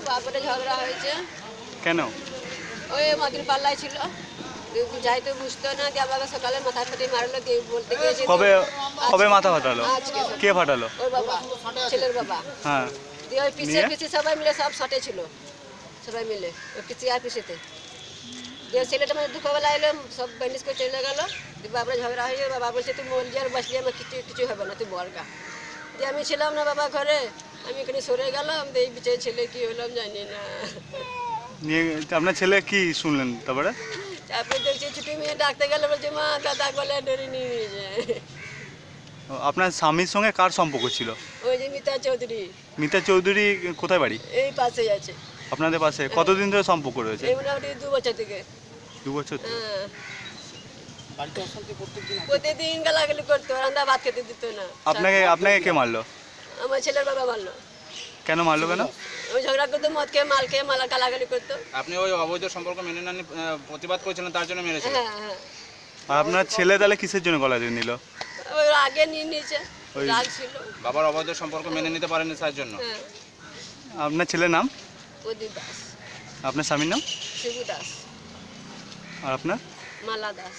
তারপরে ঝগড়া হয়েছে। কেন? ওই মদির পাল্লায় ছিল, যাইতে বুঝতো না, দিয়ে আমাকে সকালে মাথা ফাটি মারলো, দিয়ে বলতে গিয়েছে। কবে কবে মাথা ফাটালো? আজকে কে ফাটালো? ওর বাবা, ছেলের বাবা। হ্যাঁ, দিয়ে ওই পিসে পিসে সবাই মিলে সব শটে ছিল, সবাই মিলে ওই পিসি আর পিসেতে। দিয়ে ছেলেটা মানে দুপুরবেলা এলো, সব ব্যান্ডেজ করে চলে গেলো। দিয়ে বাবার ঝগড়া হয়ে বাবা বলছে তুই মরলি আর বাঁচলি, আমার কিছু কিছু হবে না, তুই বলগা। দিয়ে আমি ছিলাম না বাবা ঘরে, আমি এখানে সরে গেলাম, এই বিচে ছেলে কি হলাম জানি না। নিয়ে আপনার ছেলে কি শুনলেন তারপরে? তারপরে দেখছি ছুটি মেয়ে ডাকতে গেলে বলছে মা দাদা বলে ডরে নিয়ে যায়। আপনার স্বামীর সঙ্গে কার সম্পর্ক ছিল? ওই যে মিতা চৌধুরী। মিতা চৌধুরী কোথায় বাড়ি? এই পাশেই আছে। আপনাদের পাশে? কতদিন ধরে সম্পর্ক রয়েছে? এই মোটামুটি 2 বছর থেকে। 2 বছর? হ্যাঁ, প্রতিদিন গালাগালি করতো, রান্না ভাত খেতে দিত না। আপনাকে কে মারলো? আমার ছেলের বাবা মারলো। কেন মারলো কেন? ওই ঝগড়া করতো, মদ খেয়ে মাল খেয়ে মালা গালাগালি করতো। আপনি ওই অবৈধ সম্পর্ক মেনে নেন প্রতিবাদ করেছিলেন, তার জন্য মেরেছিলেন? হ্যাঁ হ্যাঁ। আর আপনার ছেলে তাহলে কিসের জন্য গলা দিয়ে নিল? ওই আগে নিয়ে নিয়েছে, রাগ ছিল। বাবার অবৈধ সম্পর্ক মেনে নিতে পারেনি তার জন্য? হ্যাঁ। আপনার ছেলের নাম? প্রদীপ দাস। আপনার স্বামীর নাম? শিবু দাস। আর আপনার? মালা দাস।